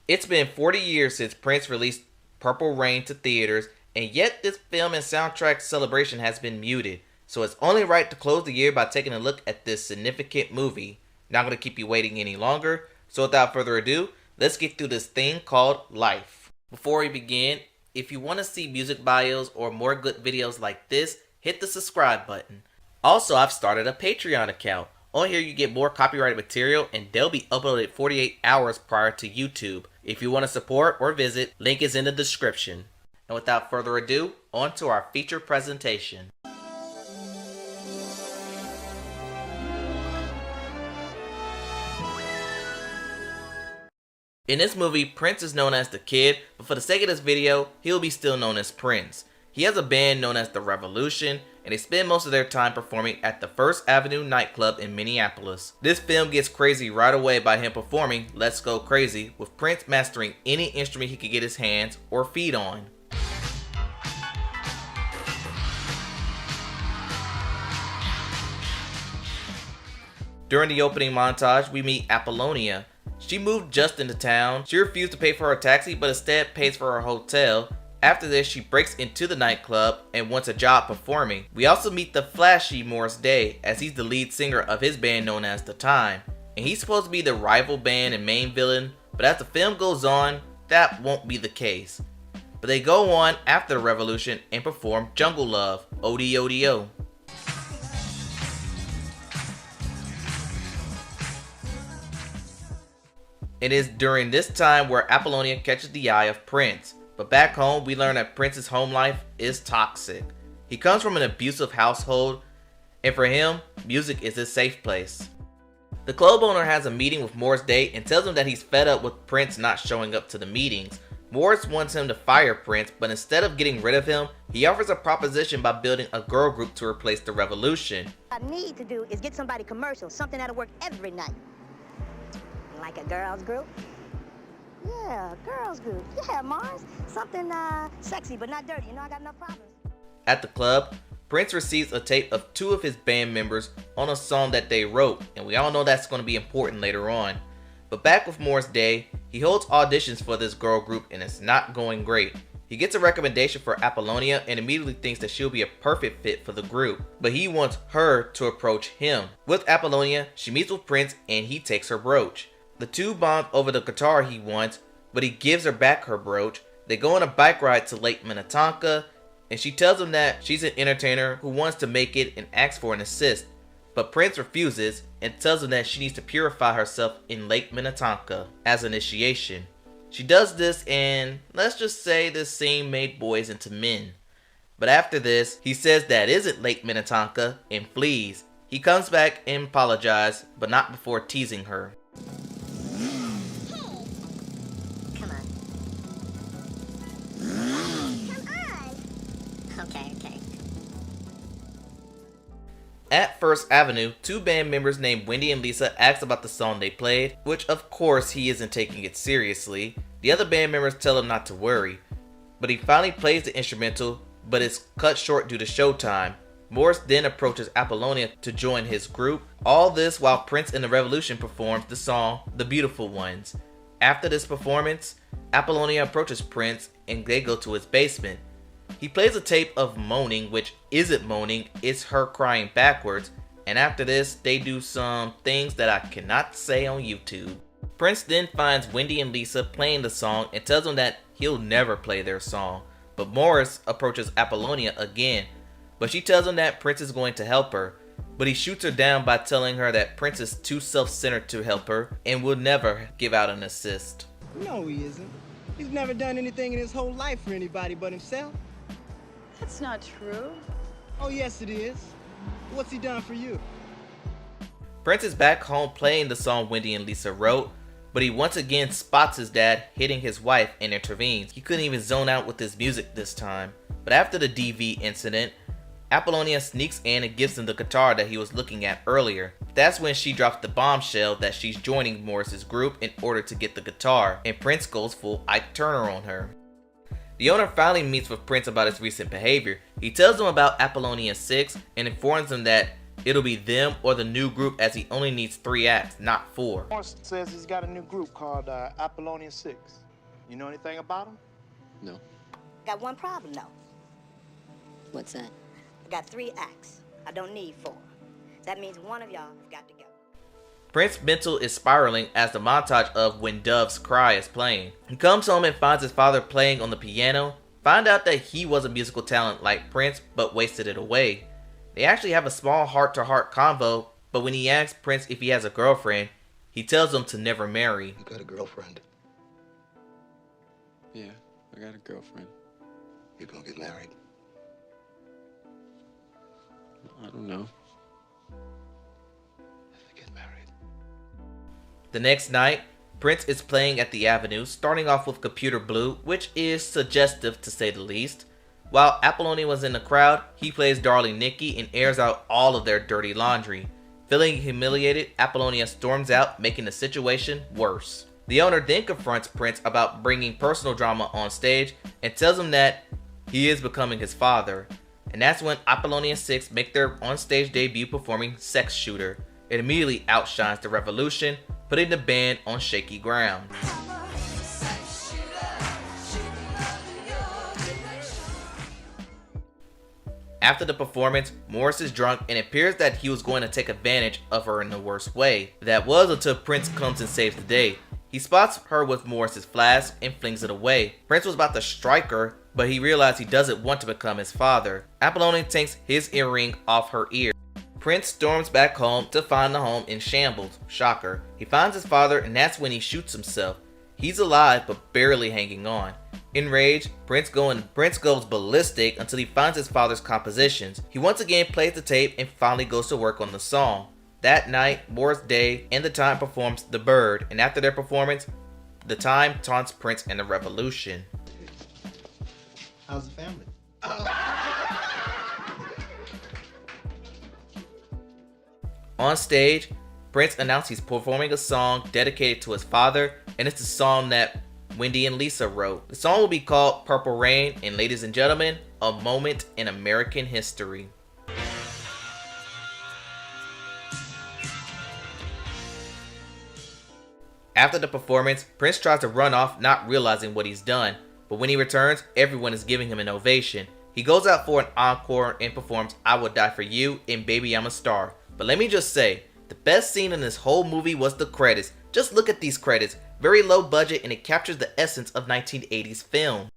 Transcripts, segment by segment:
It's been 40 years since Prince released Purple Rain to theaters, and yet this film and soundtrack celebration has been muted. So it's only right to close the year by taking a look at this significant movie. Not going to keep you waiting any longer, so without further ado, let's get through this thing called life. Before we begin, if you want to see music bios or more good videos like this, hit the subscribe button. Also, I've started a Patreon account. On here you get more copyrighted material and they'll be uploaded 48 hours prior to YouTube. If you want to support or visit, link is in the description. And without further ado, on to our feature presentation. In this movie, Prince is known as the Kid, but for the sake of this video, he'll be still known as Prince. He has a band known as The Revolution, and they spend most of their time performing at the First Avenue nightclub in Minneapolis. This film gets crazy right away by him performing Let's Go Crazy, with Prince mastering any instrument he could get his hands or feet on. During the opening montage, we meet Apollonia. She moved just into town. She refused to pay for her taxi, but instead pays for her hotel. After this, she breaks into the nightclub and wants a job performing. We also meet the flashy Morris Day, as he's the lead singer of his band known as The Time. And he's supposed to be the rival band and main villain, but as the film goes on, that won't be the case. But they go on after the Revolution and perform Jungle Love, ODODO. It is during this time where Apollonia catches the eye of Prince. But back home, we learn that Prince's home life is toxic. He comes from an abusive household, and for him, music is his safe place. The club owner has a meeting with Morris Day and tells him that he's fed up with Prince not showing up to the meetings. Morris wants him to fire Prince, but instead of getting rid of him, he offers a proposition by building a girl group to replace the Revolution. What I need to do is get somebody commercial, something that'll work every night. Like a girls group? Yeah, girls group. Yeah, Mars. Something sexy but not dirty. You know I got enough problems. At the club, Prince receives a tape of two of his band members on a song that they wrote, and we all know that's going to be important later on. But back with Morris Day, he holds auditions for this girl group and it's not going great. He gets a recommendation for Apollonia and immediately thinks that she'll be a perfect fit for the group, but he wants her to approach him. With Apollonia, she meets with Prince and he takes her brooch. The two bond over the guitar he wants, but he gives her back her brooch. They go on a bike ride to Lake Minnetonka, and she tells him that she's an entertainer who wants to make it and asks for an assist. But Prince refuses and tells him that she needs to purify herself in Lake Minnetonka as initiation. She does this, and let's just say this scene made boys into men. But after this, he says that isn't Lake Minnetonka and flees. He comes back and apologizes, but not before teasing her. Okay. At First Avenue, two band members named Wendy and Lisa ask about the song they played, which of course he isn't taking it seriously. The other band members tell him not to worry, but he finally plays the instrumental, but it's cut short due to showtime. Morris then approaches Apollonia to join his group. All this while Prince and the Revolution performs the song The Beautiful Ones. After this performance, Apollonia approaches Prince and they go to his basement. He plays a tape of moaning, which isn't moaning, it's her crying backwards, and after this, they do some things that I cannot say on YouTube. Prince then finds Wendy and Lisa playing the song and tells them that he'll never play their song, but Morris approaches Apollonia again, but she tells him that Prince is going to help her, but he shoots her down by telling her that Prince is too self-centered to help her and will never give out an assist. No, he isn't. He's never done anything in his whole life for anybody but himself. That's not true. Oh, yes, it is. What's he done for you? Prince is back home playing the song Wendy and Lisa wrote, but he once again spots his dad hitting his wife and intervenes. He couldn't even zone out with his music this time. But after the DV incident, Apollonia sneaks in and gives him the guitar that he was looking at earlier. That's when she drops the bombshell that she's joining Morris's group in order to get the guitar, and Prince goes full Ike Turner on her. The owner finally meets with Prince about his recent behavior. He tells him about Apollonia 6 and informs him that It'll be them or the new group, as he only needs 3 acts, not 4. Morris says he's got a new group called Apollonia 6. You know anything about him? No. Got one problem though. What's that? I got 3 acts. I don't need 4. That means one of y'all have got to go. Prince's mental is spiraling as the montage of When Doves Cry is playing. He comes home and finds his father playing on the piano. Find out that he was a musical talent like Prince, but wasted it away. They actually have a small heart-to-heart convo, but when he asks Prince if he has a girlfriend, he tells him to never marry. You got a girlfriend? Yeah, I got a girlfriend. You gonna get married? I don't know. Get married. The next night, Prince is playing at the Avenue, starting off with Computer Blue, which is suggestive to say the least. While Apollonia was in the crowd, he plays Darling Nikki and airs out all of their dirty laundry. Feeling humiliated, Apollonia storms out, making the situation worse. The owner then confronts Prince about bringing personal drama on stage and tells him that he is becoming his father. And that's when Apollonia 6 make their on-stage debut performing Sex Shooter. It immediately outshines the revolution, putting the band on shaky ground. After the performance, Morris is drunk and it appears that he was going to take advantage of her in the worst way. That was until Prince comes and saves the day. He spots her with Morris's flask and flings it away. Prince was about to strike her, but he realized he doesn't want to become his father. Apollonia takes his earring off her ear. Prince storms back home to find the home in shambles. Shocker. He finds his father and that's when he shoots himself. He's alive but barely hanging on. Enraged, Prince goes ballistic until he finds his father's compositions. He once again plays the tape and finally goes to work on the song. That night, Morris Day and The Time performs The Bird, and after their performance, The Time taunts Prince and the revolution. How's the family? On stage, Prince announced he's performing a song dedicated to his father, and it's the song that Wendy and Lisa wrote. The song will be called Purple Rain, and ladies and gentlemen, a moment in American history. After the performance, Prince tries to run off, not realizing what he's done, but when he returns, everyone is giving him an ovation. He goes out for an encore and performs I Will Die For You and Baby I'm a Star. But let me just say, the best scene in this whole movie was the credits. Just look at these credits. Very low budget and it captures the essence of 1980s film.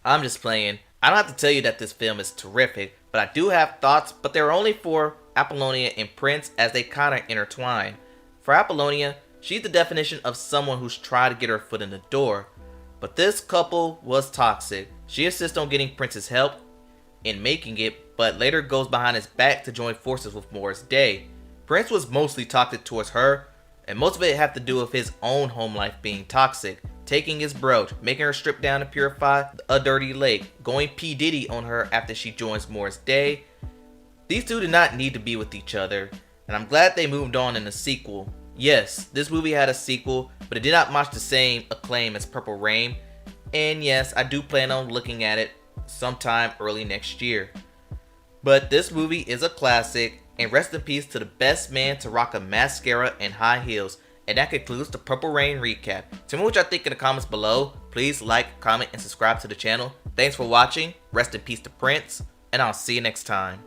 I'm just playing. I don't have to tell you that this film is terrific, but I do have thoughts, but they're only for Apollonia and Prince as they kinda intertwine. For Apollonia, she's the definition of someone who's tried to get her foot in the door. But this couple was toxic. She insists on getting Prince's help in making it, but later goes behind his back to join forces with Morris Day. Prince was mostly toxic towards her, and most of it had to do with his own home life being toxic. Taking his brooch, making her strip down to purify a dirty lake, going P. Diddy on her after she joins Morris Day. These two did not need to be with each other, and I'm glad they moved on in the sequel. Yes, this movie had a sequel, but it did not match the same acclaim as Purple Rain, and yes, I do plan on looking at it sometime early next year. But this movie is a classic, and rest in peace to the best man to rock a mascara and high heels. And that concludes the Purple Rain recap. Tell me what y'all think in the comments below. Please like, comment, and subscribe to the channel. Thanks for watching. Rest in peace to Prince, and I'll see you next time.